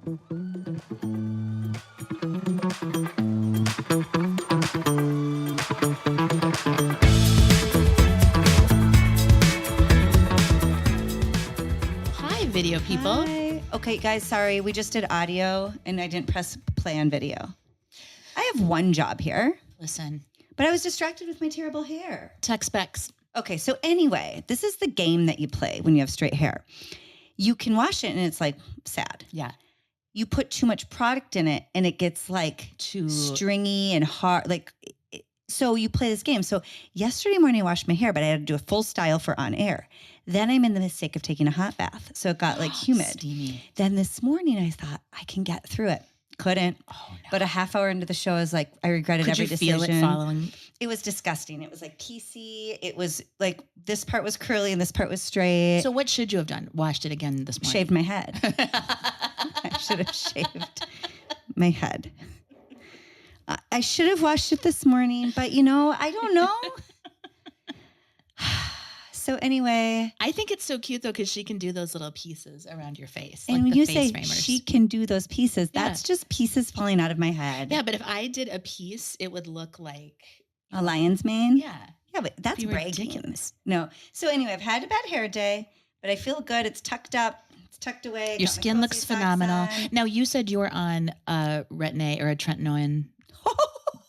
Hi, video people. Hi. Okay, guys, sorry. We just did audio and I didn't press play on video. I have one job here. Listen, but I was distracted with my terrible hair. tech specs. Okay, so anyway, this is the game that you play when you have straight hair. You can wash it and it's like sad. Yeah. You put too much product in it and it gets like too stringy and hard. So you play this game. So yesterday morning I washed my hair, but I had to do a full style for on air. Then I made the mistake of taking a hot bath. So it got like humid. Steamy. Then this morning I thought I can get through it. Couldn't. Oh, no. But a half hour into the show, I was like, I regretted every decision. Could you feel it following? It was disgusting. It was like piecey. It was like this part was curly and this part was straight. So what should you have done? Washed it again this morning? Shaved my head. I should have shaved my head. I should have washed it this morning, but I don't know. So anyway. I think it's so cute though, because she can do those little pieces around your face. And like when the you face say framers. she can do those pieces, that's just pieces falling out of my head. Yeah, but if I did a piece, it would look like a lion's mane. Yeah. Yeah, but that's ridiculous. No. So anyway, I've had a bad hair day, but I feel good. It's tucked up. It's tucked away. Your skin looks phenomenal. Now, you said you were on a retin-A or a tretinoin.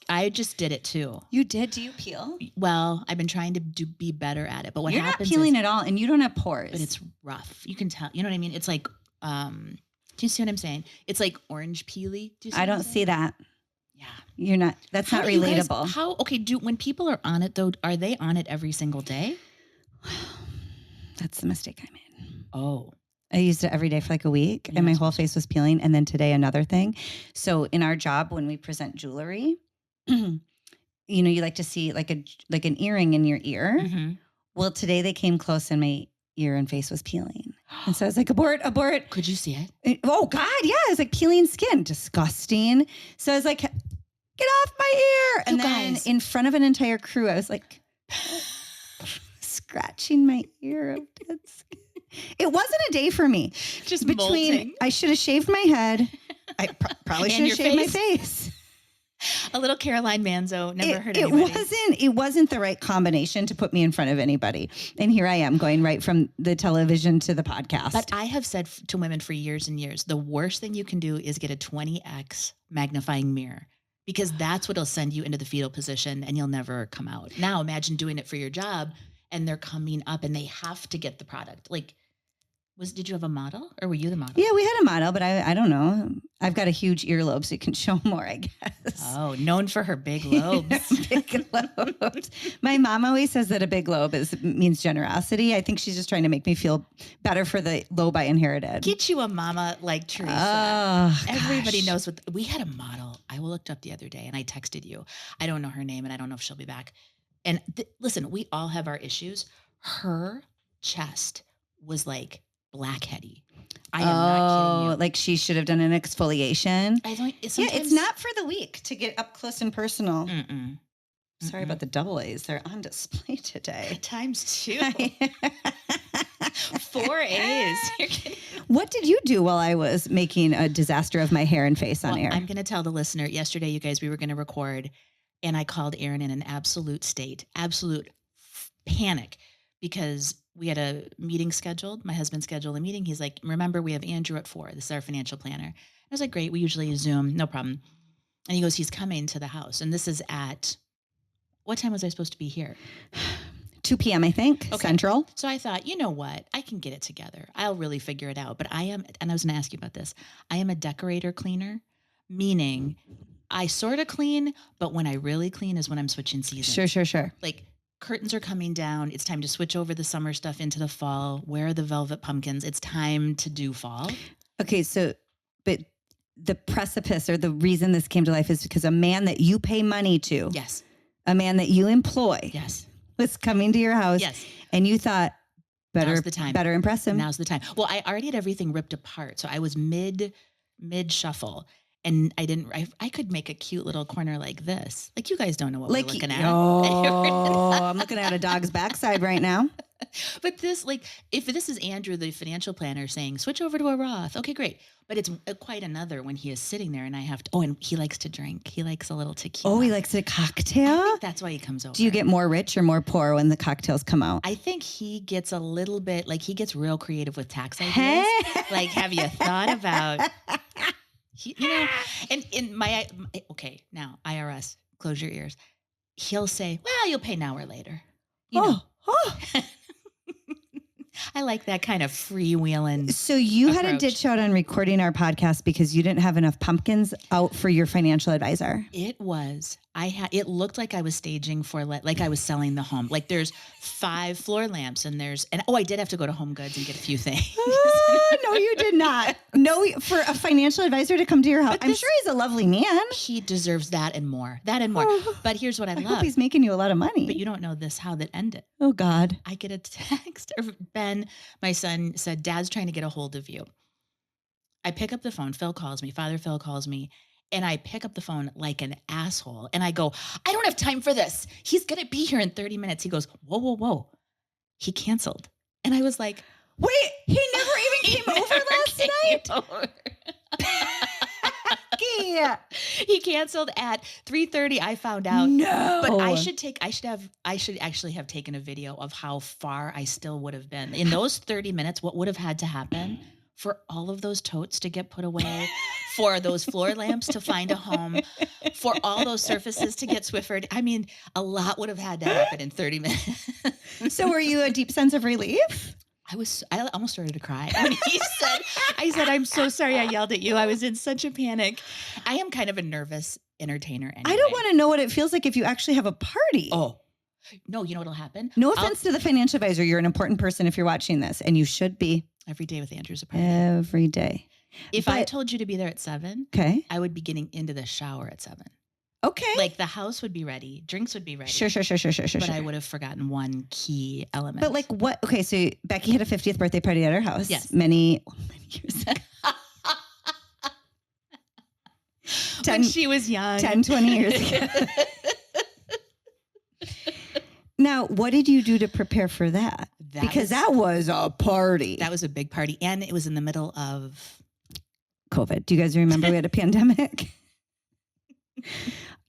I just did it too. You did? Do you peel? Well, I've been trying to be better at it. But what happens You're not peeling at all, and you don't have pores. But it's rough. You can tell. You know what I mean? It's like, do you see what I'm saying? It's like orange peely. Do you see I don't see that. Yeah. You're not. That's not relatable. Okay, when people are on it though, are they on it every single day? That's the mistake I made. Oh. I used it every day for like a week, and my whole face was peeling. And then today, another thing. So in our job, when we present jewelry, you like to see like an earring in your ear. Mm-hmm. Well, today they came close and my ear and face was peeling. And so I was like, abort. Could you see it? Oh God. Yeah. It was like peeling skin. Disgusting. So I was like, get off my ear. And then in front of an entire crew, I was like scratching my ear. It wasn't a day for me. Just molting. I should have shaved my head. I probably should have shaved my face. A little Caroline Manzo never hurt anybody. It wasn't the right combination to put me in front of anybody. And here I am going right from the television to the podcast. But I have said to women for years and years, the worst thing you can do is get a 20x magnifying mirror, because that's what'll send you into the fetal position and you'll never come out. Now imagine doing it for your job and they're coming up and they have to get the product. Like, did you have a model or were you the model? Yeah, we had a model, but I don't know. I've got a huge earlobe, so you can show more, I guess. Oh, known for her big lobes. Big lobes. My mom always says that a big lobe means generosity. I think she's just trying to make me feel better for the lobe I inherited. Get you a mama like Teresa. Oh, everybody knows we had a model. I looked up the other day and I texted you. I don't know her name and I don't know if she'll be back. And listen, we all have our issues. Her chest was like blackheady. I am not kidding you. Like she should have done an exfoliation. It's not for the weak to get up close and personal. Sorry about the double A's. They're on display today. Times 2. 4 A's. What did you do while I was making a disaster of my hair and face on air? I'm going to tell the listener, yesterday, you guys, we were going to record, and I called Erin in an absolute panic, because we had a meeting scheduled. My husband scheduled a meeting. He's like, remember, we have Andrew at 4. This is our financial planner. I was like, great. We usually Zoom. No problem. And he goes, he's coming to the house. And this is at, what time was I supposed to be here? 2 p.m., I think, Central. So I thought, you know what? I can get it together. I'll really figure it out. But and I was going to ask you about this. I am a decorator cleaner, meaning I sort of clean, but when I really clean is when I'm switching seasons. Sure. Like, curtains are coming down. It's time to switch over the summer stuff into the fall. Where are the velvet pumpkins? It's time to do fall. Okay, but the precipice or the reason this came to life is because a man that you pay money to, yes, a man that you employ, yes, was coming to your house, yes, and you thought, now's the time. Better impress him. Now's the time. Well, I already had everything ripped apart, so I was mid shuffle. And I could make a cute little corner like this. Like, you guys don't know what we're looking at. Oh, I'm looking at a dog's backside right now. But this, like, if this is Andrew, the financial planner, saying, switch over to a Roth, okay, great. But it's quite another when he is sitting there and I have to, and he likes to drink. He likes a little tequila. Oh, he likes a cocktail? I think that's why he comes over. Do you get more rich or more poor when the cocktails come out? I think he gets a little bit, like, he gets real creative with tax ideas. Hey. Like, have you thought about, you know, and in okay, now IRS, close your ears. He'll say, well, you'll pay now or later. You know. Oh. I like that kind of freewheeling. So you approach. had a ditch out on recording our podcast because you didn't have enough pumpkins out for your financial advisor. It was. It looked like I was staging for, like I was selling the home. Like there's 5 floor lamps and I did have to go to Home Goods and get a few things. No, you did not. No, for a financial advisor to come to your house. I'm sure he's a lovely man. He deserves that and more. But here's what I love. I hope he's making you a lot of money. But you don't know how that ended. Oh, God. I get a text. Ben, my son, said, Dad's trying to get a hold of you. I pick up the phone. Father Phil calls me. And I pick up the phone like an asshole. And I go, I don't have time for this. He's going to be here in 30 minutes. He goes, whoa, whoa, whoa. He canceled. And I was like, wait, he never even came over last night? Yeah. He canceled at 3:30. I found out. No. But I should actually have taken a video of how far I still would have been. In those 30 minutes, what would have had to happen for all of those totes to get put away, for those floor lamps to find a home, for all those surfaces to get Swiffered. I mean, a lot would have had to happen in 30 minutes. So were you a deep sense of relief? I almost started to cry when I said, I'm so sorry I yelled at you. I was in such a panic. I am kind of a nervous entertainer anyway. I don't want to know what it feels like if you actually have a party. Oh, no, you know what'll happen? No offense to the financial advisor. You're an important person if you're watching this, and you should be. Every day with Andrew's a party. Every day. If I told you to be there at 7, okay, I would be getting into the shower at 7. Okay. Like the house would be ready, drinks would be ready. Sure. But I would have forgotten one key element. But like what? Okay, so Becky had a 50th birthday party at her house. Yes. Many years ago. When she was young. 10, 20 years ago. Now, what did you do to prepare for that? Because that was a party. That was a big party. And it was in the middle of COVID. Do you guys remember we had a pandemic?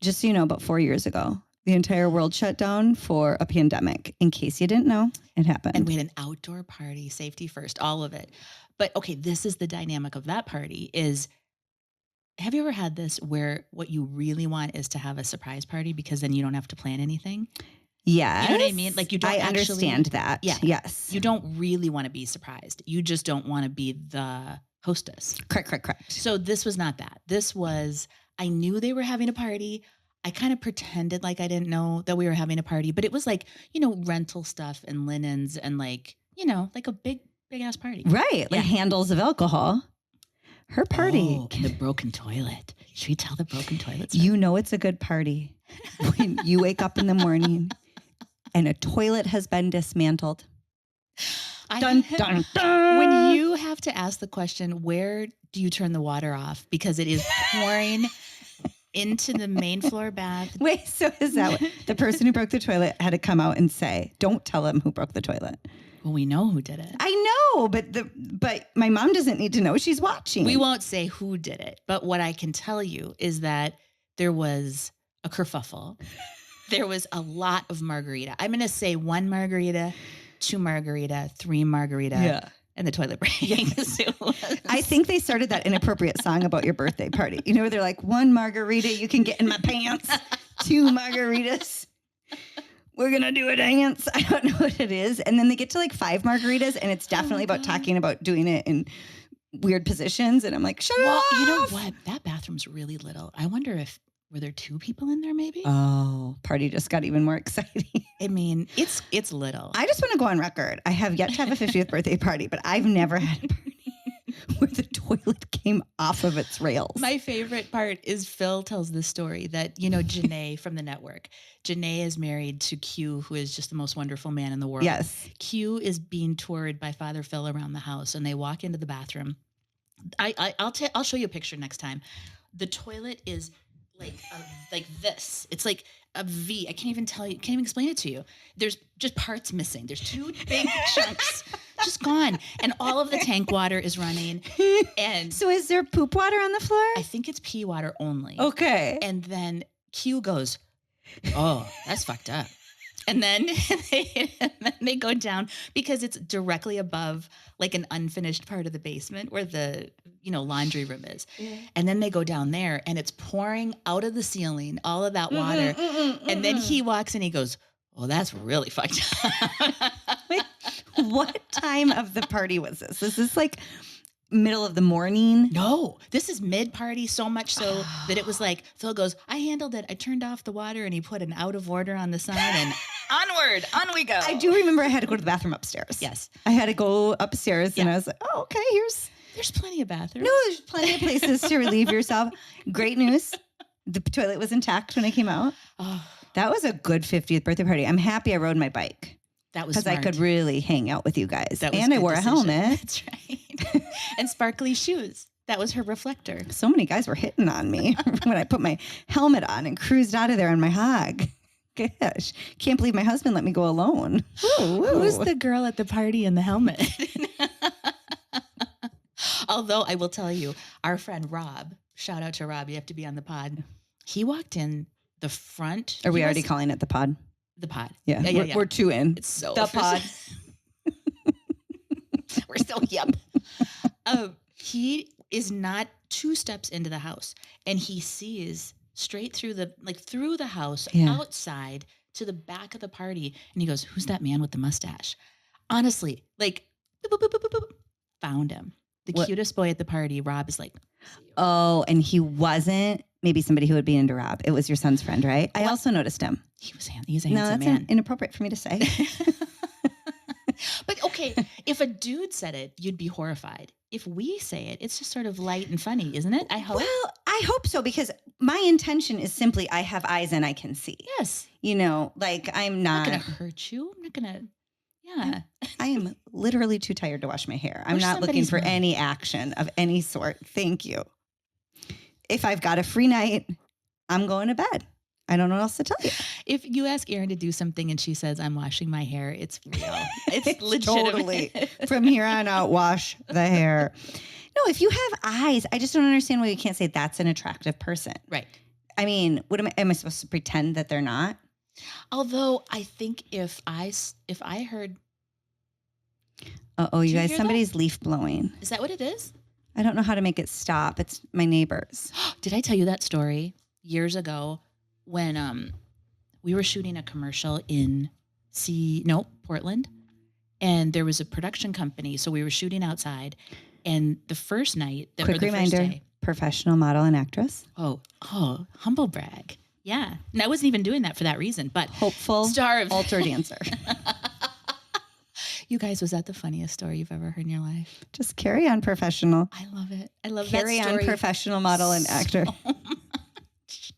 Just so you know, about 4 years ago, the entire world shut down for a pandemic. In case you didn't know, it happened. And we had an outdoor party, safety first, all of it. But okay, this is the dynamic of that party is, have you ever had this where what you really want is to have a surprise party because then you don't have to plan anything? Yeah. You know what I mean? Like you don't understand that. Yeah. Yes. You don't really want to be surprised. You just don't want to be the hostess. Correct. So this was not that. This was, I knew they were having a party. I kind of pretended like I didn't know that we were having a party, but it was like, rental stuff and linens and like, like a big ass party. Right. Like handles of alcohol. Her party. Oh, and the broken toilet. Should we tell the broken toilet story? You know it's a good party when you wake up in the morning and a toilet has been dismantled. Dun, dun, dun. When you have to ask the question, where do you turn the water off? Because it is pouring into the main floor bath. Wait, so is that what, the person who broke the toilet had to come out and say, don't tell them who broke the toilet? Well, we know who did it. I know, but my mom doesn't need to know. She's watching. We won't say who did it. But what I can tell you is that there was a kerfuffle. There was a lot of margarita. I'm going to say 1 margarita, 2 margarita, 3 margarita. Yeah. And the toilet breaking. I think they started that inappropriate song about your birthday party. Where they're like, 1 margarita, you can get in my pants. 2 margaritas, we're going to do a dance. I don't know what it is. And then they get to like 5 margaritas and it's definitely about talking about doing it in weird positions. And I'm like, shut up. You know what? That bathroom's really little. I wonder were there 2 people in there maybe? Oh, party just got even more exciting. I mean, it's little. I just want to go on record. I have yet to have a 50th birthday party, but I've never had a party where the toilet came off of its rails. My favorite part is Phil tells this story that, Janae from the network. Janae is married to Q, who is just the most wonderful man in the world. Yes. Q is being toured by Father Phil around the house and they walk into the bathroom. I'll show you a picture next time. The toilet is like this. It's like a V. I can't even tell you. Can't even explain it to you. There's just parts missing. There's 2 big chunks just gone, and all of the tank water is running. And so, is there poop water on the floor? I think it's pee water only. Okay. And then Q goes, "Oh, that's fucked up." And then they go down because it's directly above like an unfinished part of the basement where the, laundry room is. Yeah. And then they go down there and it's pouring out of the ceiling, all of that water. And then he walks in, he goes, "Oh, that's really fucked up." Wait, what time of the party was this? Is this like middle of the morning? No, this is mid-party, so much so that it was like, Phil goes, "I handled it. I turned off the water," and he put an out of order on the sign, and on we go. I do remember I had to go to the bathroom upstairs. Yes. I had to go upstairs and I was like, "Oh, okay, there's plenty of bathrooms." No, there's plenty of places to relieve yourself. Great news. The toilet was intact when I came out. Oh, that was a good 50th birthday party. I'm happy I rode my bike. That was because I could really hang out with you guys. And I wore a helmet. That's right. And sparkly shoes. That was her reflector. So many guys were hitting on me when I put my helmet on and cruised out of there on my hog. Gosh, can't believe my husband let me go alone. Who's the girl at the party in the helmet? Although I will tell you, our friend Rob, shout out to Rob, you have to be on the pod. He walked in the front. Are we already calling it the pod? The pod. Yeah. We're 2 in. It's so the pod. We're still yep. He is not 2 steps into the house, and he sees straight through the house, outside to the back of the party, and he goes, "Who's that man with the mustache?" Honestly, boop, boop, boop, boop, boop, found him. The cutest boy at the party. Rob is like, "Oh," and he wasn't maybe somebody who would be into Rob. It was your son's friend, right? I also noticed him. He's a handsome man. No, that's inappropriate for me to say. But okay, if a dude said it, you'd be horrified. If we say it, it's just sort of light and funny, isn't it? I hope. Well, I hope so, because my intention is simply I have eyes and I can see. Yes. I'm not going to hurt you. I'm not going to. Yeah. I am literally too tired to wash my hair. I'm not looking for any action of any sort. Thank you. If I've got a free night, I'm going to bed. I don't know what else to tell you. If you ask Erin to do something and she says, "I'm washing my hair," it's real. It's legitimate. Totally. From here on out, wash the hair. No, if you have eyes, I just don't understand why you can't say that's an attractive person. Right. I mean, am I supposed to pretend that they're not? Although I think if I heard. You guys, somebody's leaf blowing. Is that what it is? I don't know how to make it stop. It's my neighbors. Did I tell you that story years ago when we were shooting a commercial in Portland, and there was a production company, so we were shooting outside, and the first night, quick reminder, professional model and actress. Oh, humble brag. Yeah. And I wasn't even doing that for that reason, but hopeful star of altar dancer. You guys, was that the funniest story you've ever heard in your life? Just carry on, professional. I love it. I love carry that story. On, professional model and actor. So much.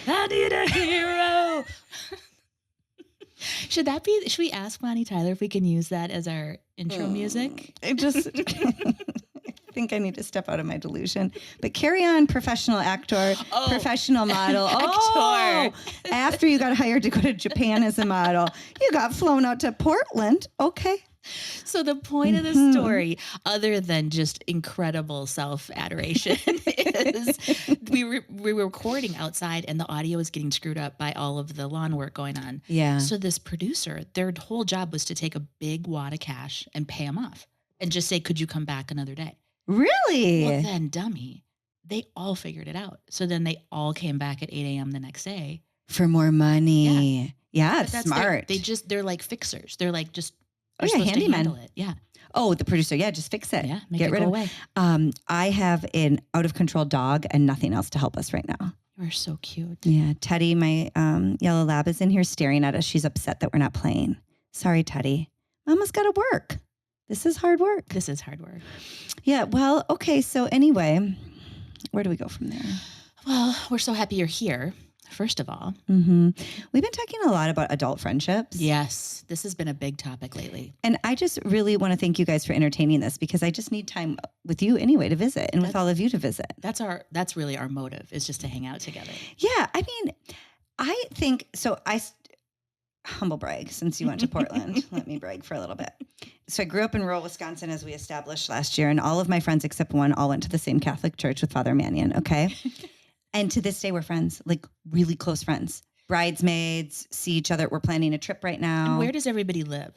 I need a hero. Should we ask Bonnie Tyler if we can use that as our intro music? I think I need to step out of my delusion. But carry on, professional actor, professional model. Actor. After you got hired to go to Japan as a model, you got flown out to Portland. Okay. So the point of the story, other than just incredible self-adoration, is we were recording outside and the audio was getting screwed up by all of the lawn work going on. Yeah. So this producer, their whole job was to take a big wad of cash and pay them off and just say, "Could you come back another day?" Really? Well, then, dummy, they all figured it out. So then they all came back at 8 a.m. the next day. For more money. Yeah, it's smart. They're like fixers. They're like just... handyman. Yeah. Oh, the producer. Yeah, just fix it. Yeah, get rid of it. I have an out of control dog and nothing else to help us right now. You're so cute. Yeah, Teddy, my yellow lab, is in here staring at us. She's upset that we're not playing. Sorry, Teddy. Mama's got to work. This is hard work. Yeah. Well, okay. So anyway, where do we go from there? Well, we're so happy you're here. first of all. Mm-hmm. We've been talking a lot about adult friendships. Yes, this has been a big topic lately. And I just really want to thank you guys for entertaining this, because I just need time with you anyway to visit, and with all of you to visit. That's really our motive, is just to hang out together. Yeah. I mean, I think so. Humble brag, since you went to Portland, let me brag for a little bit. So I grew up in rural Wisconsin, as we established last year, and all of my friends except one all went to the same Catholic church with Father Mannion. Okay. And to this day, we're friends, like really close friends, bridesmaids, see each other. We're planning a trip right now. And where does everybody live?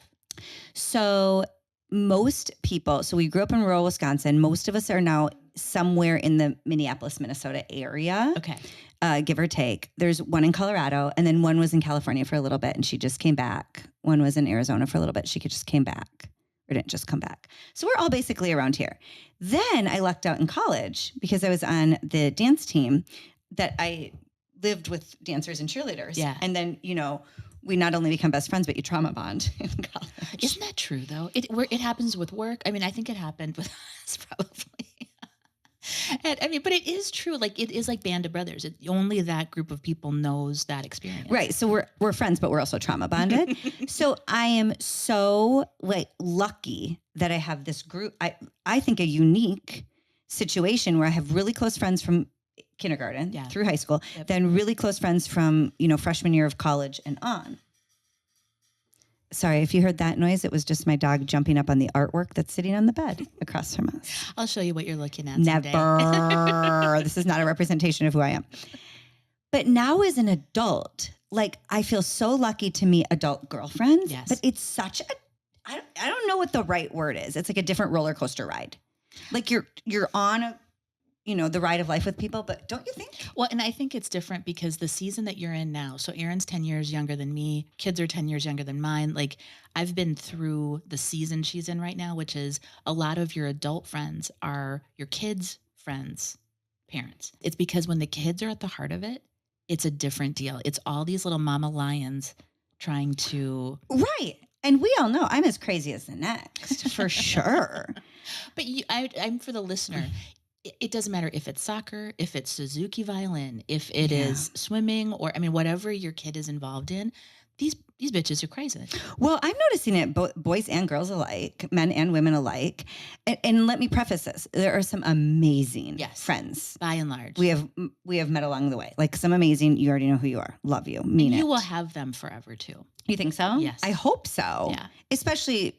So most people, so we grew up in rural Wisconsin. Most of us are now somewhere in the Minneapolis, Minnesota area. Okay. Give or take. There's one in Colorado, and then one was in California for a little bit, and she just came back. One was in Arizona for a little bit. She just came back, or didn't just come back. So we're all basically around here. Then I lucked out in college because I was on the dance team that I lived with dancers and cheerleaders. Yeah. And then, we not only become best friends, but you trauma bond in college. Isn't that true, though? It happens with work. I mean, I think it happened with us probably. But it is true. Like, it is like band of brothers. Only that group of people knows that experience. Right. So we're friends, but we're also trauma bonded. So I am so lucky that I have this group. I think a unique situation where I have really close friends from kindergarten through high school, then really close friends from, freshman year of college and on. Sorry, if you heard that noise, it was just my dog jumping up on the artwork that's sitting on the bed across from us. I'll show you what you're looking at Never. This is not a representation of who I am. But now as an adult, I feel so lucky to meet adult girlfriends. Yes. But it's such I don't know what the right word is. It's like a different roller coaster ride. Like you're on the ride of life with people, but don't you think? Well, and I think it's different because the season that you're in now, so Erin's 10 years younger than me, kids are 10 years younger than mine. Like, I've been through the season she's in right now, which is a lot of your adult friends are your kids' friends' parents. It's because when the kids are at the heart of it, it's a different deal. It's all these little mama lions trying to... Right. And we all know I'm as crazy as the next, for sure. But I'm for the listener... It doesn't matter if it's soccer, if it's Suzuki violin, if it is swimming, or whatever your kid is involved in. These bitches are crazy. Well, I'm noticing it both boys and girls alike, men and women alike. And let me preface this: there are some amazing friends. By and large, we have met along the way. Like some amazing. You already know who you are. Love you. Mean it. You will have them forever too. You think so? Yes. I hope so. Yeah. Especially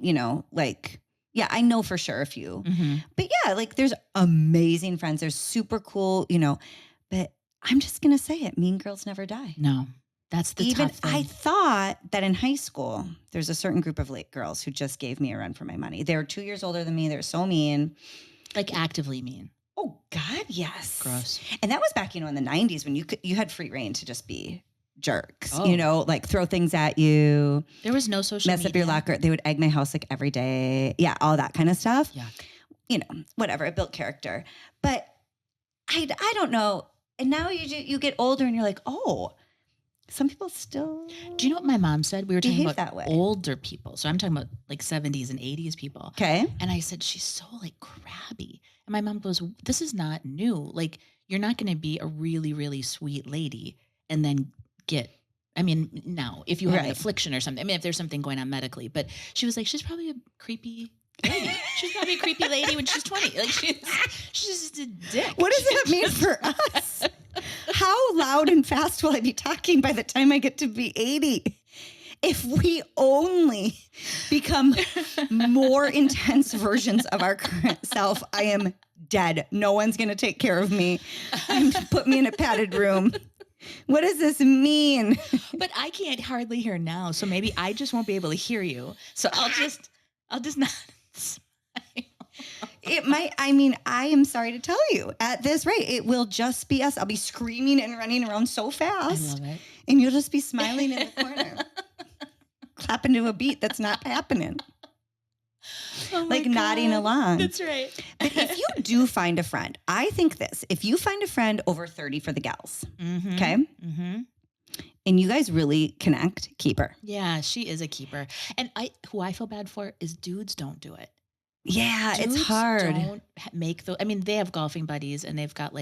yeah, I know for sure a few. Mm-hmm. But yeah, there's amazing friends. They're super cool, but I'm just going to say it. Mean girls never die. No, that's the tough thing. I thought that in high school, there's a certain group of girls who just gave me a run for my money. They were 2 years older than me. They're so mean. Like actively mean. Oh God, yes. Gross. And that was back, in the 90s when you had free reign to just be jerks, throw things at you. There was no social media. Mess up your locker. They would egg my house every day. Yeah, all that kind of stuff. Yeah. Whatever. It built character. But I don't know. And now you get older and you're like, oh, some people still. Do you know what my mom said? We were talking about that way. Older people. So I'm talking about 70s and 80s people. Okay. And I said, she's so crabby. And my mom goes, this is not new. You're not going to be a really, really sweet lady and then now, if you have an affliction or something, if there's something going on medically, but she was like, she's probably a creepy lady. She's probably a creepy lady when she's 20. She's just a dick. What does that mean for us? How loud and fast will I be talking by the time I get to be 80? If we only become more intense versions of our current self, I am dead. No one's going to take care of me. Put me in a padded room. What does this mean? But I can't hardly hear now, so maybe I just won't be able to hear you. So I'll just not smile. It might, I am sorry to tell you, at this rate, it will just be us. I'll be screaming and running around so fast. I love it. And you'll just be smiling in the corner, clapping to a beat that's not happening. Oh nodding along. That's right. But if you do find a friend, I think this, if you find a friend over 30 for the gals, okay? Mm-hmm. And you guys really connect, keep her. Yeah, she is a keeper. And who I feel bad for is dudes don't do it. Yeah, Dudes it's hard. Don't make they have golfing buddies and they've got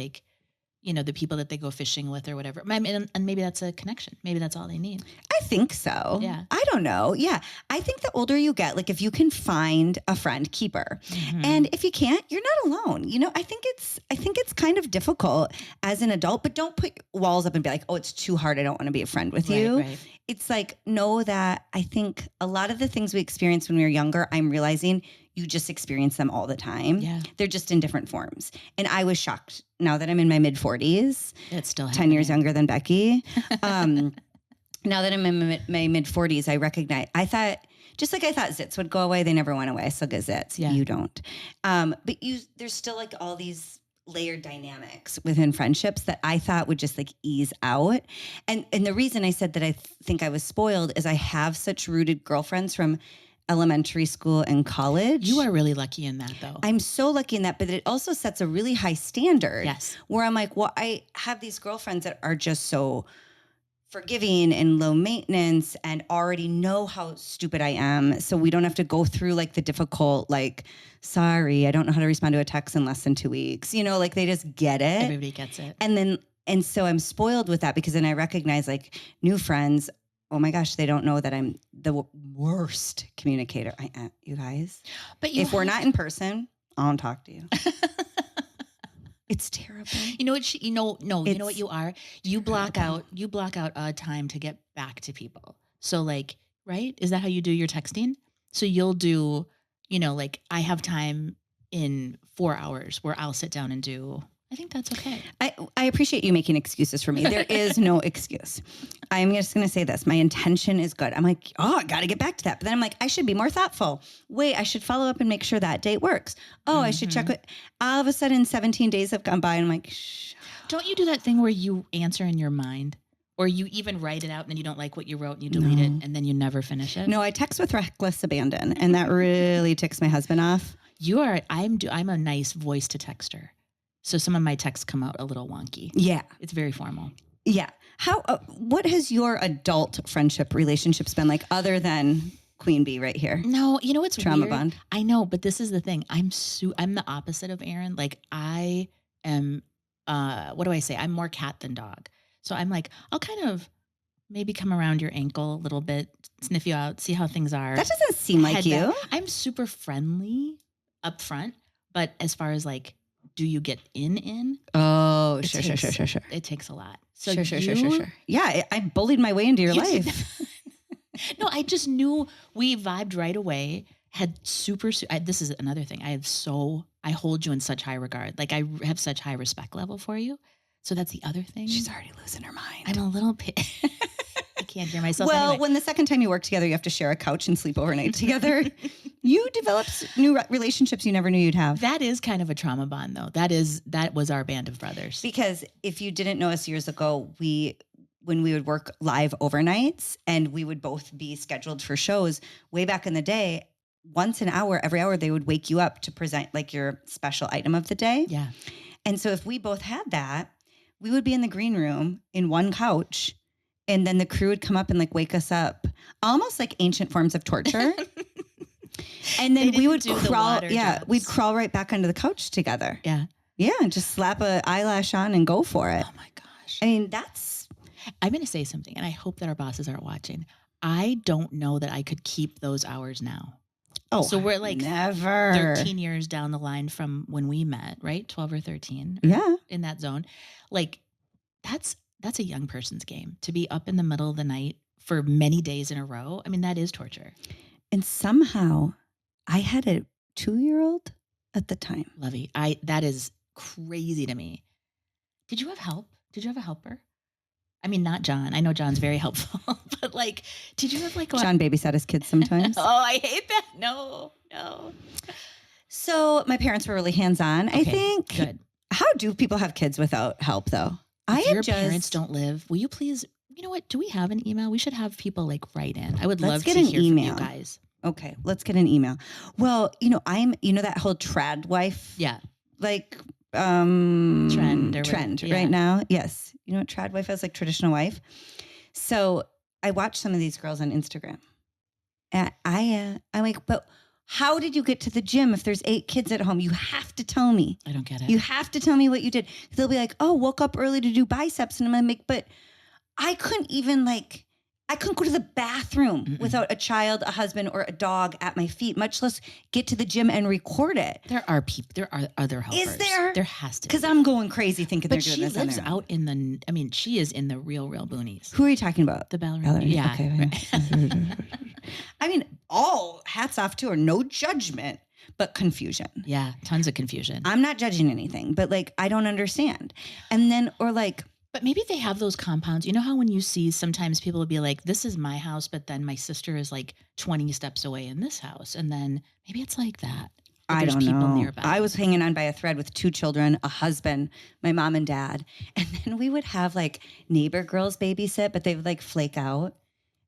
the people that they go fishing with or whatever. I mean, and maybe that's a connection. Maybe that's all they need. I think so. Yeah. I don't know. Yeah. I think the older you get, like if you can find a friend, keep her. And if you can't, you're not alone. I think it's kind of difficult as an adult, but don't put walls up and be like, oh, it's too hard. I don't want to be a friend with you. Right. It's like, know that I think a lot of the things we experienced when we were younger, I'm realizing you just experience them all the time. Yeah. They're just in different forms. And I was shocked now that I'm in my mid 40s. It's still 10 years younger than Becky. Now that I'm in my mid 40s, I recognize, I thought zits would go away. They never went away. I still get zits. Yeah. You don't. But there's still like all these layered dynamics within friendships that I thought would just like ease out. And the reason I said that I think I was spoiled is I have such rooted girlfriends from elementary school and college. You are really lucky in that, though. I'm so lucky in that, but it also sets a really high standard. Yes. Where I'm like, well, I have these girlfriends that are just so forgiving and low maintenance and already know how stupid I am. So we don't have to go through like the difficult, like, sorry, I don't know how to respond to a text in less than 2 weeks. Like they just get it. Everybody gets it. And so I'm spoiled with that because then I recognize like new friends, oh my gosh, they don't know that I'm the worst communicator. I am, you guys. But if we're not in person, I won't talk to you. It's terrible. You know what? You know what you are. You block out a time to get back to people. So like, right? Is that how you do your texting? So you'll do, like I have time in 4 hours where I'll sit down and do. I think that's okay. I appreciate you making excuses for me. There is no excuse. I'm just going to say this. My intention is good. I'm like, oh, I got to get back to that. But then I'm like, I should be more thoughtful. Wait, I should follow up and make sure that date works. Oh, I should check it. All of a sudden, 17 days have gone by and I'm like, shh. Don't you do that thing where you answer in your mind? Or you even write it out and then you don't like what you wrote and you delete it and then you never finish it? No, I text with reckless abandon. And that really ticks my husband off. I'm a nice voice to texter. So some of my texts come out a little wonky. Yeah. It's very formal. Yeah. What has your adult friendship relationships been like other than Queen Bee right here? No, you know what's Trauma weird? bond. I know, but this is the thing. I'm the opposite of Erin. Like I am, what do I say? I'm more cat than dog. So I'm like, I'll kind of maybe come around your ankle a little bit, sniff you out, see how things are. That doesn't seem like you. I'm super friendly up front, but as far as like, do you get in? Oh, sure. It takes a lot. So sure. Yeah, I bullied my way into your life. No, I just knew we vibed right away. Had this is another thing. I hold you in such high regard. Like I have such high respect level for you. So that's the other thing. She's already losing her mind. I'm a little bit. I can't hear myself. Well, anyway. when the second time you work together, you have to share a couch and sleep overnight together. You developed new relationships you never knew you'd have. That is kind of a trauma bond, though. That was our band of brothers. Because if you didn't know us years ago, when we would work live overnights and we would both be scheduled for shows way back in the day, once an hour, every hour, they would wake you up to present like your special item of the day. Yeah. And so if we both had that, we would be in the green room in one couch. And then the crew would come up and like wake us up, almost like ancient forms of torture. And then we would crawl. Yeah, we'd crawl right back under the couch together. Yeah. Yeah, and just slap an eyelash on and go for it. Oh my gosh. I mean, I'm going to say something, and I hope that our bosses aren't watching. I don't know that I could keep those hours now. Oh, so we're like never 13 years down the line from when we met, right? 12 or 13. Yeah. In that zone. Like that's a young person's game to be up in the middle of the night for many days in a row. I mean, that is torture. And somehow I had a 2-year-old at the time. Lovey, that is crazy to me. Did you have help? Did you have a helper? I mean, not John. I know John's very helpful, but like, did you have like John babysat his kids sometimes? Oh, I hate that. No. So my parents were really hands-on. Okay, I think. Good. How do people have kids without help though? If your parents don't live, will you please, you know what? Do we have an email? We should have people like write in. I would love to hear from you guys. Okay, let's get an email. Well, I'm that whole trad wife. Yeah. Like trend right now. Yes. You know what trad wife is, like traditional wife. So I watch some of these girls on Instagram and I'm like, but how did you get to the gym if there's 8 kids at home? You have to tell me. I don't get it. You have to tell me what you did. They'll be like, oh, woke up early to do biceps. And I'm like, but I couldn't even I couldn't go to the bathroom without a child, a husband, or a dog at my feet, much less get to the gym and record it. There are people. There are other helpers. Is there? There has to be. Because I'm going crazy thinking But they're doing she this on lives their own. out in the. I mean, she is in the real boonies. Who are you talking about? The ballerina. Yeah. Okay. Right. I mean, all hats off to her. No judgment, but confusion. Yeah. Tons of confusion. I'm not judging anything, but I don't understand. And then, But maybe they have those compounds. You know how when you see sometimes people will be like, this is my house, but then my sister is 20 steps away in this house. And then maybe it's like that. I there's don't people know. nearby. I was hanging on by a thread with 2 children, a husband, my mom and dad. And then we would have neighbor girls babysit, but they would flake out.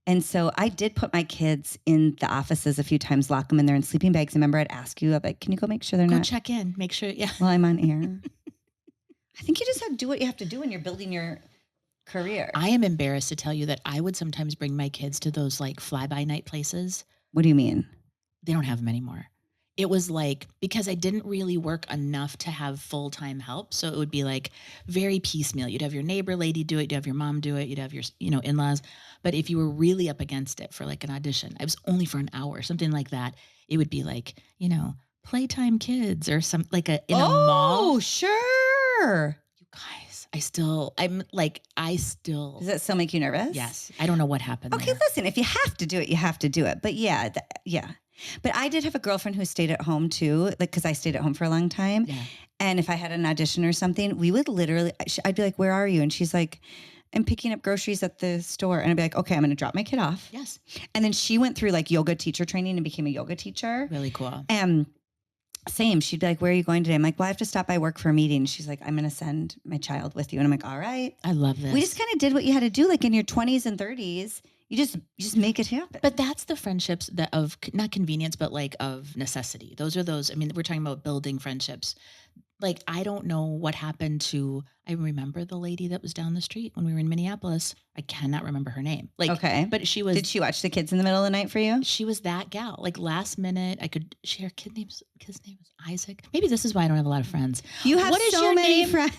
And so I did put my kids in the offices a few times, lock them in there in sleeping bags. Remember, I'd ask you, can you go make sure they're Go not? check in, make sure. Yeah. While I'm on air. I think you just have to do what you have to do when you're building your career. I am embarrassed to tell you that I would sometimes bring my kids to those fly-by-night places. What do you mean? They don't have them anymore. It was because I didn't really work enough to have full-time help. So it would be very piecemeal. You'd have your neighbor lady do it. You'd have your mom do it. You'd have your, in-laws. But if you were really up against it for an audition, it was only for an hour, something like that. It would be playtime kids or some in a mall. Oh, sure. You guys, I still. Does that still make you nervous? Yes. I don't know what happened. Okay, there. listen, if you have to do it, you have to do it. But yeah. But I did have a girlfriend who stayed at home too, because I stayed at home for a long time. Yeah. And if I had an audition or something, we would literally, I'd be like, where are you? And she's like, I'm picking up groceries at the store. And I'd be like, okay, I'm going to drop my kid off. Yes. And then she went through yoga teacher training and became a yoga teacher. Really cool. And same, she'd be like, where are you going today? I'm like, well, I have to stop by work for a meeting. She's like, I'm going to send my child with you. And I'm like, all right. I love this. We just kind of did what you had to do, in your 20s and 30s. You just make it happen. But that's the friendships that of not convenience, but of necessity. Those are those. I mean, we're talking about building friendships. I don't know what happened to. I remember the lady that was down the street when we were in Minneapolis. I cannot remember her name. Okay, but she was. Did she watch the kids in the middle of the night for you? She was that gal. Last minute, I could share kid's name was Isaac. Maybe this is why I don't have a lot of friends. You have so many friends.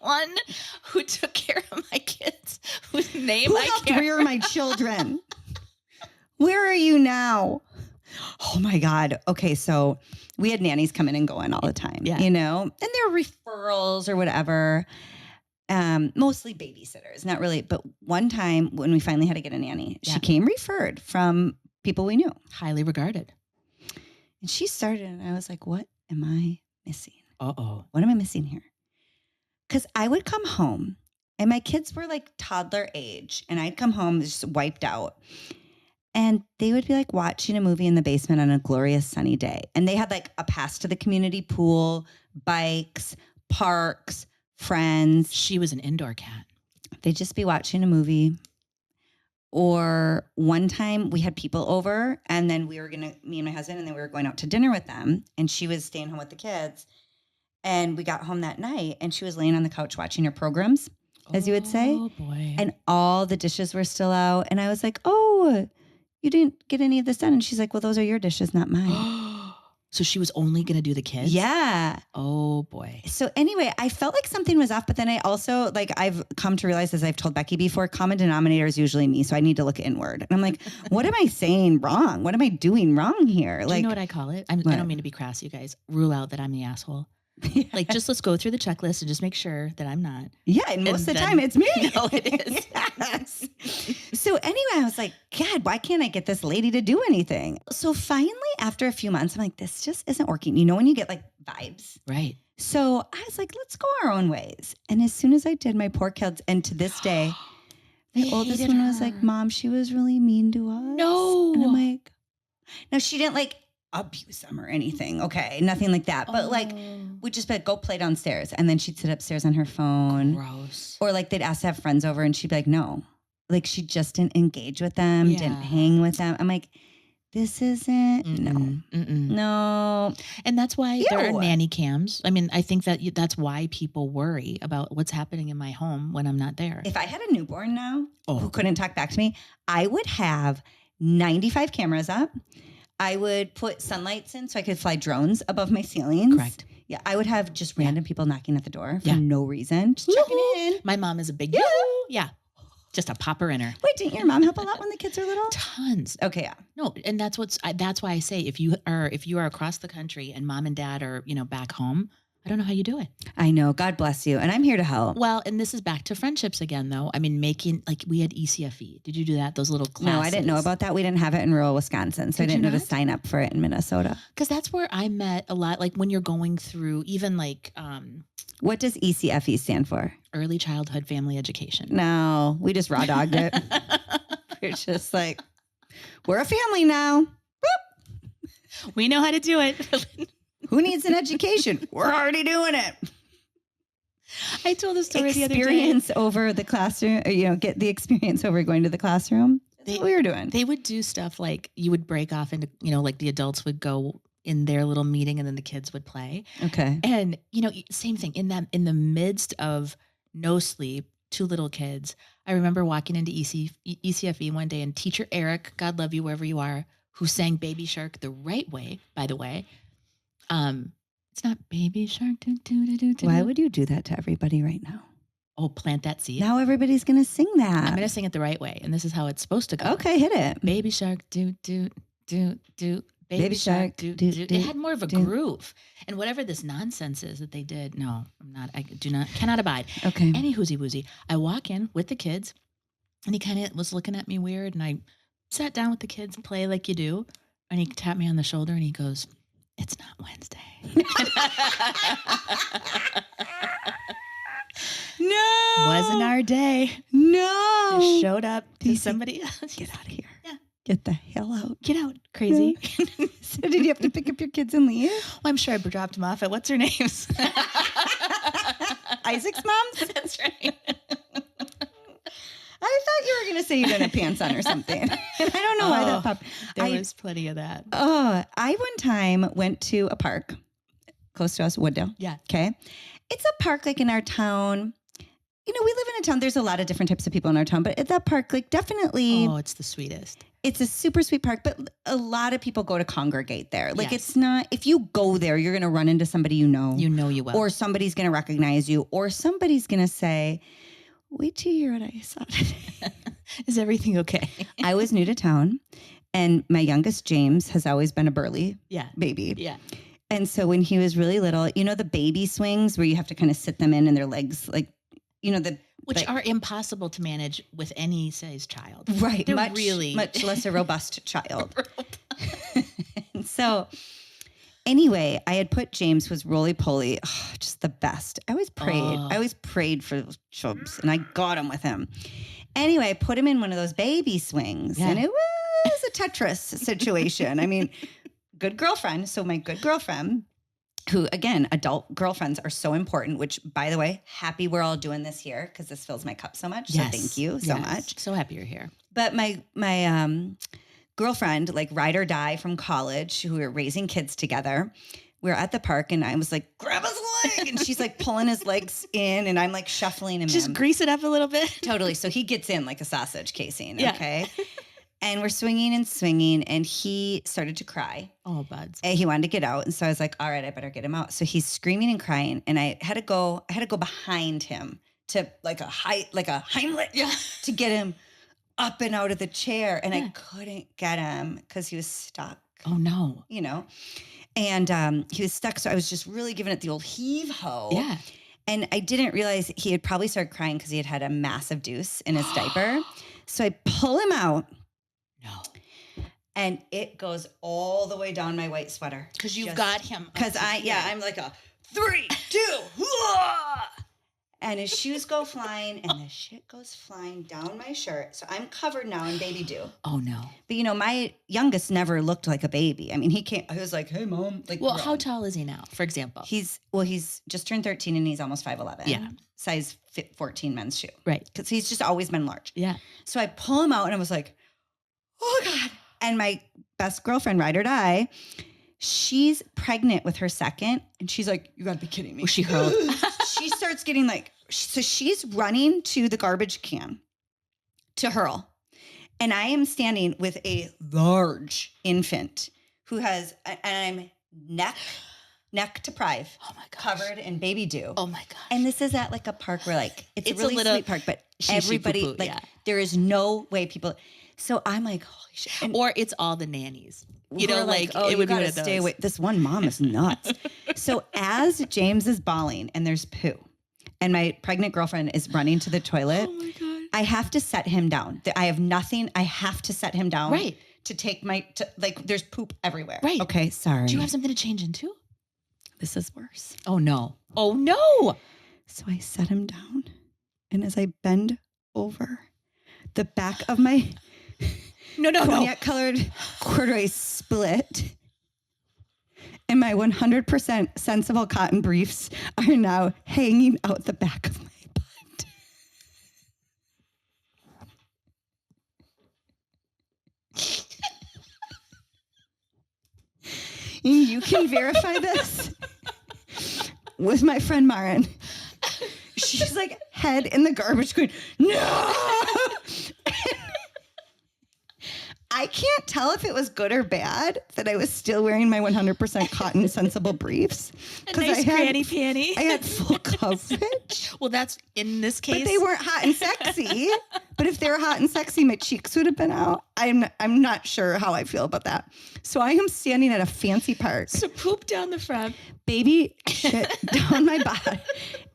One who took care of my kids, whose name who I helped can't rear my children. Where are you now? Oh my God. Okay, so we had nannies come in and go in all the time, and there were referrals or whatever. Mostly babysitters, not really. But one time when we finally had to get a nanny, she came referred from people we knew. Highly regarded. And she started, and I was like, what am I missing? Uh-oh. What am I missing here? Because I would come home, and my kids were toddler age, and I'd come home just wiped out. And they would be watching a movie in the basement on a glorious sunny day. And they had a pass to the community pool, bikes, parks, friends. She was an indoor cat. They'd just be watching a movie. Or one time we had people over, and then me and my husband, and then we were going out to dinner with them. And she was staying home with the kids. And we got home that night, and she was laying on the couch watching her programs, as you would say. Oh, boy. And all the dishes were still out. And I was like, oh, you didn't get any of this done. And she's like, well, those are your dishes, not mine. So she was only going to do the kids? Yeah. Oh, boy. So anyway, I felt like something was off. But then I also, I've come to realize, as I've told Becky before, common denominator is usually me. So I need to look inward. And I'm like, what am I saying wrong? What am I doing wrong here? Do you know what I call it? I don't mean to be crass, you guys. Rule out that I'm the asshole. Just let's go through the checklist and just make sure that I'm not. Yeah, and most of the time it's me. No, it is. Yes. So anyway, I was like, God, why can't I get this lady to do anything? So finally, after a few months, I'm like, this just isn't working. You know when you get vibes? Right. So I was like, let's go our own ways. And as soon as I did, my poor kids, and to this day, my oldest one was like, Mom, she was really mean to us. No. And I'm like, no, she didn't abuse them or anything. Okay. Nothing like that. But we'd just be like, go play downstairs. And then she'd sit upstairs on her phone. Gross. Or they'd ask to have friends over, and she'd be like, no. She just didn't engage with them, didn't hang with them. I'm like, this isn't, no. And that's why there are nanny cams. I mean, I think that's why people worry about what's happening in my home when I'm not there. If I had a newborn now who couldn't talk back to me, I would have 95 cameras up. I would put sunlights in so I could fly drones above my ceilings. Correct. Yeah, I would have just random people knocking at the door for Yeah. no reason. Just checking in. My mom is a big yeah. Just a popper in her. Wait, didn't your mom help a lot when the kids are little? Tons. Okay, yeah. No, and that's why I say if you are across the country and mom and dad are, back home, I don't know how you do it. I know. God bless you. And I'm here to help. Well, and this is back to friendships again, though. I mean, making, like, we had ECFE. Did you do that? Those little classes? No, I didn't know about that. We didn't have it in rural Wisconsin, so I didn't know to sign up for it in Minnesota. Because that's where I met a lot, like when you're going through even like what does ECFE stand for? Early childhood family education. No, we just raw dogged it. We're just like, we're a family now. Whoop. We know how to do it. Who needs an education? We're already doing it. I told the story the other day. Experience over the classroom, get the experience over going to the classroom. That's what we were doing. They would do stuff like you would break off into, like the adults would go in their little meeting and then the kids would play. Okay. And, same thing in the midst of no sleep, 2 little kids. I remember walking into ECFE one day and teacher Eric, God love you wherever you are, who sang Baby Shark the right way, by the way. It's not Baby Shark. Why would you do that to everybody right now? Oh, plant that seed. Now everybody's going to sing that. I'm going to sing it the right way. And this is how it's supposed to go. Okay, hit it. Baby Shark, do. Baby Shark, do. It had more of a groove. And whatever this nonsense is that they did, no, I cannot abide. Okay. Any woozy woozy. I walk in with the kids and he kind of was looking at me weird. And I sat down with the kids and play like you do. And he tapped me on the shoulder and he goes, "It's not Wednesday." No. Wasn't our day. No. Just showed up to somebody else. Get out of here. Yeah. Get the hell out. Get out. Crazy. Yeah. So did you have to pick up your kids and leave? Well, I'm sure I dropped them off at what's her name's? Isaac's mom's? That's right. I thought you were going to say you didn't have pants on or something. And I don't know why that popped. There was plenty of that. I one time went to a park close to us, Wooddale. Yeah. Okay. It's a park like in our town. We live in a town. There's a lot of different types of people in our town, but at that park, like definitely. Oh, it's the sweetest. It's a super sweet park, but a lot of people go to congregate there. Like Yes. It's not, if you go there, you're going to run into somebody you know. You know you will. Or somebody's going to recognize you, or somebody's going to say, wait till you hear what I saw today. Is everything okay? I was new to town, and my youngest, James, has always been a burly baby. Yeah. And so when he was really little, the baby swings where you have to kind of sit them in and their legs, like, Which are impossible to manage with any size child. Right. They're much less a robust child. And so anyway, I had put James was roly-poly, just the best. I always prayed for those chubs, and I got him with him. Anyway, I put him in one of those baby swings, and it was a Tetris situation. I mean, good girlfriend. So my good girlfriend, who, again, adult girlfriends are so important, which, by the way, happy we're all doing this here because this fills my cup so much. Yes. So thank you so much. So happy you're here. But my girlfriend, like ride or die from college, who we were raising kids together, we were at the park and I was like, grab his leg. And she's like pulling his legs in and I'm like shuffling him Just in. grease it up a little bit. Totally. So he gets in like a sausage casing. Yeah. Okay. And we're swinging and swinging, and he started to cry. Oh, buds. And he wanted to get out. And so I was like, all right, I better get him out. So he's screaming and crying. And I had to go behind him to like a Heimlich to get him up and out of the chair. And I couldn't get him because he was stuck. Oh, no. And he was stuck. So I was just really giving it the old heave-ho. Yeah. And I didn't realize he had probably started crying because he had a massive deuce in his diaper. So I pull him out. No. And it goes all the way down my white sweater. Because you've got him. Because I'm like a 3, 2, and his shoes go flying and the shit goes flying down my shirt. So I'm covered now in baby dew. Oh, no. But my youngest never looked like a baby. I mean, he was like, hey, mom. Like, well, how tall is he now, for example? He's just turned 13 and he's almost 5'11". Yeah. Size 14 men's shoe. Right. Because he's just always been large. Yeah. So I pull him out and I was like, oh, God. And my best girlfriend, ride or die, she's pregnant with her second. And she's like, you got to be kidding me. Was she hurled? She starts getting so she's running to the garbage can to hurl. And I am standing with a large infant who has, and I'm neck to prive, Oh my gosh. covered in baby dew. Oh my gosh. And this is at like a park where like, it's a It's a really little sweet park, but she-she everybody, poo-poo, like yeah. there is no way people, so I'm like, holy shit. And Or it's all the nannies. You we're know, like oh, it you would be gotta one of stay those. away. This one mom is nuts. So as James is bawling and there's poo and my pregnant girlfriend is running to the toilet, Oh my God. I have to set him down. I have nothing. I have to set him down. Right. To take like there's poop everywhere. Right. Okay, sorry. Do you have something to change into? This is worse. Oh no. Oh no. So I set him down. And as I bend over, the back of my No. cognac colored corduroy split. And my 100% sensible cotton briefs are now hanging out the back of my butt. And you can verify this with my friend Maren. She's like head in the garbage going, no! I can't tell if it was good or bad that I was still wearing my 100% cotton sensible briefs. A nice granny panty. I had full coverage. Well, that's in this case. But they weren't hot and sexy. But if they were hot and sexy, my cheeks would have been out. I'm not sure how I feel about that. So I am standing at a fancy park. So poop down the front. Baby shit down my butt.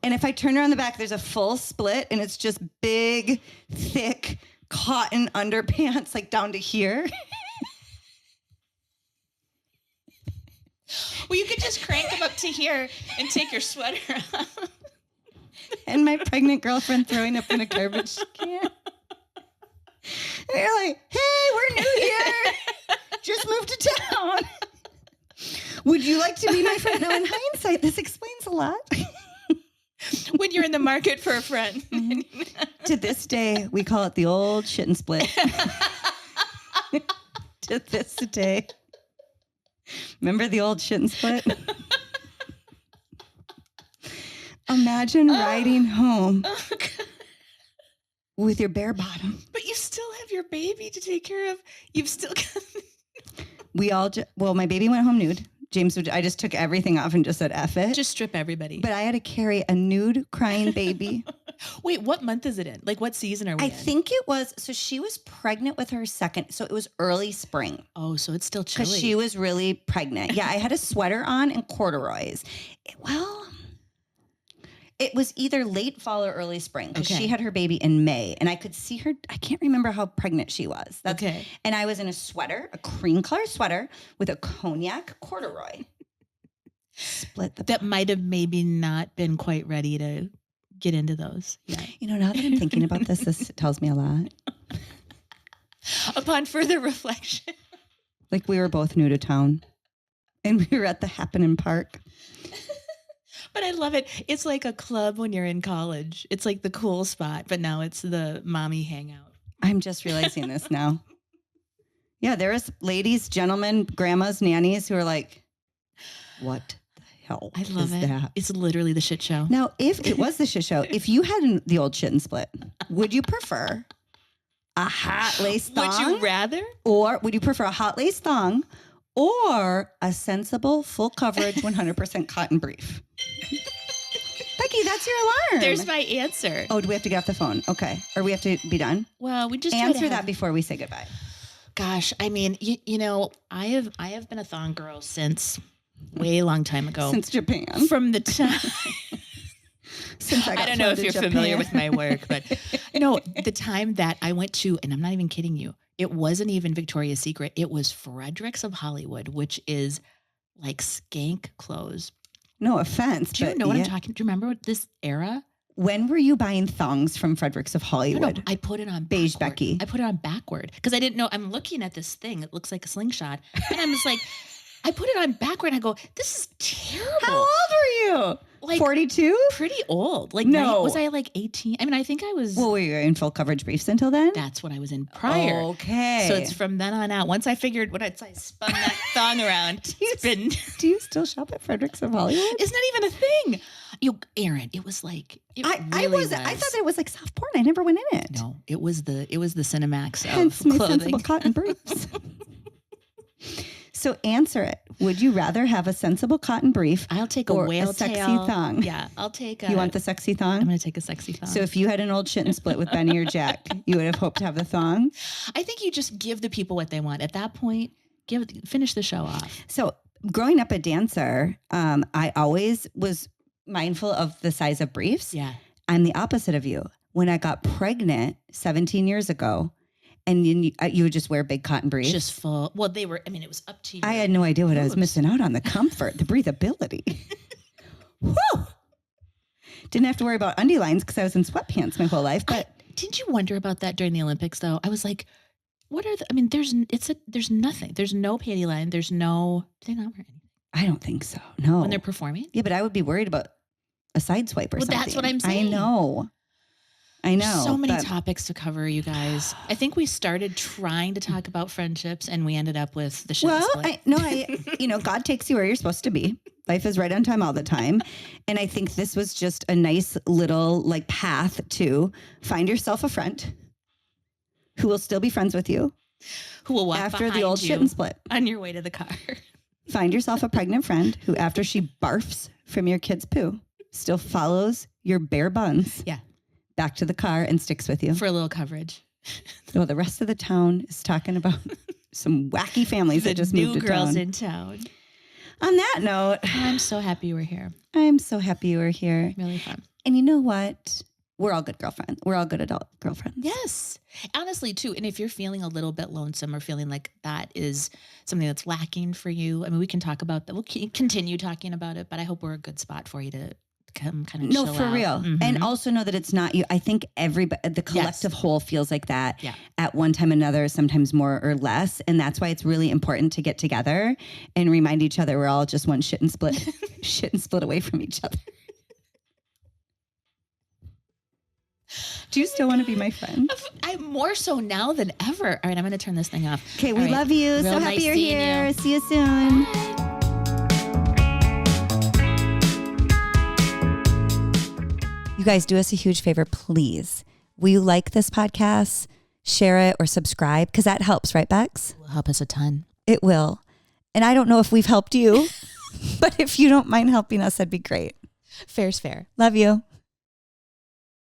And if I turn around the back, there's a full split and it's just big, thick cotton underpants like down to here. Well, you could just crank them up to here and take your sweater off. And my pregnant girlfriend throwing up in a garbage can. And you're like, hey, we're new here. Just moved to town. Would you like to be my friend? Now, in hindsight, this explains a lot. When you're in the market for a friend. Mm-hmm. To this day, we call it the old shit and split. To this day. Remember the old shit and split? Imagine riding home with your bare bottom. But you still have your baby to take care of. You've still got... Well, my baby went home nude. I just took everything off and just said, F it. Just strip everybody. But I had to carry a nude crying baby. Wait, what month is it in? Like what season are we in? I think it was, so she was pregnant with her second. So it was early spring. Oh, so it's still chilly. Because she was really pregnant. Yeah, I had a sweater on and corduroys. It was either late fall or early spring because she had her baby in May and I could see her. I can't remember how pregnant she was. Okay. And I was in a sweater, a cream color sweater with a cognac corduroy. Split the that might have maybe not been quite ready to get into those. Yeah. You know, now that I'm thinking about this tells me a lot. Upon further reflection. Like we were both new to town and we were at the Happening Park. But I love it. It's like a club when you're in college. It's like the cool spot, but now it's the mommy hangout. I'm just realizing this now. Yeah, there is ladies, gentlemen, grandmas, nannies who are like, what the hell I love is it. that? It's literally the shit show. Now, if it was the shit show, if you had the old shit and split, would you prefer a hot lace thong? Would you rather? Or would you prefer a hot lace thong or a sensible, full coverage, 100% cotton brief? Becky, that's your alarm. There's my answer. Oh, do we have to get off the phone? Okay. Or we have to be done? Well, we just answer that before we say goodbye. Gosh, I mean, you know, I have been a thong girl since way long time ago. Since Japan. From the time Since I don't know if you're familiar with my work, but no, the time that I went to, and I'm not even kidding you, it wasn't even Victoria's Secret. It was Fredericks of Hollywood, which is like skank clothes. No offense. Do you know what I'm talking? Do you remember this era? When were you buying thongs from Fredericks of Hollywood? No, I put it on Beige backward. Becky. I put it on backward because I didn't know. I'm looking at this thing. It looks like a slingshot. And I'm just like, I put it on backward and I go, this is terrible. How old were you? like 42? pretty old. Like, No. was I like 18? I mean, I think I was. Well, were you in full coverage briefs until then? That's what I was in prior. Okay. So it's from then on out. Once I figured I spun that thong around, it's been. Do you still shop at Fredericks of Hollywood? It's not even a thing. Erin, it was like, I thought that it was like soft porn. I never went in it. No, it was the Cinemax of Hence my clothing. sensible cotton briefs. So answer it. Would you rather have a sensible cotton brief? I'll take a or whale a sexy tail thong. Yeah, I'll take You want the sexy thong? I'm going to take a sexy thong. So if you had an old shit and split with Benny or Jack, you would have hoped to have the thong? I think you just give the people what they want. At that point, finish the show off. So growing up a dancer, I always was mindful of the size of briefs. Yeah. I'm the opposite of you. When I got pregnant 17 years ago, and you would just wear big cotton briefs. Just full. Well, it was up to you. I had no idea what I was missing out on, the comfort, the breathability. Whew. Didn't have to worry about undie lines because I was in sweatpants my whole life. But didn't you wonder about that during the Olympics, though? I was like, what are there's nothing. There's no panty line. There's no, do they not wear anything? I don't think so. No. When they're performing? Yeah, but I would be worried about a side swipe or something. That's what I'm saying. I know. So many topics to cover, you guys. I think we started trying to talk about friendships and we ended up with the shit split. God takes you where you're supposed to be. Life is right on time all the time. And I think this was just a nice little path to find yourself a friend who will still be friends with you. Who will walk after the old shit and split on your way to the car. Find yourself a pregnant friend who, after she barfs from your kid's poo, still follows your bare buns. Yeah. Back to the car and sticks with you. For a little coverage. So the rest of the town is talking about some wacky families that just moved to town. New girls in town. On that note. I'm so happy you were here. I'm so happy you were here. Really fun. And you know what? We're all good girlfriends. We're all good adult girlfriends. Yes. Honestly, too. And if you're feeling a little bit lonesome or feeling like that is something that's lacking for you, I mean, we can talk about that. We'll continue talking about it, but I hope we're a good spot for you to come kind of chill out. Real. Mm-hmm. And also know that it's not you. I think the collective whole feels like that at one time or another, sometimes more or less. And that's why it's really important to get together and remind each other we're all just one shit and split away from each other. Do you still want to be my friend? I'm more so now than ever. All right, I'm going to turn this thing off. Okay, we love you. Real so nice happy you're seeing here. you. See you soon. Bye. You guys, do us a huge favor, please. Will you like this podcast, share it, or subscribe? Because that helps, right, Bex? It will help us a ton. It will. And I don't know if we've helped you, but if you don't mind helping us, that'd be great. Fair's fair. Love you.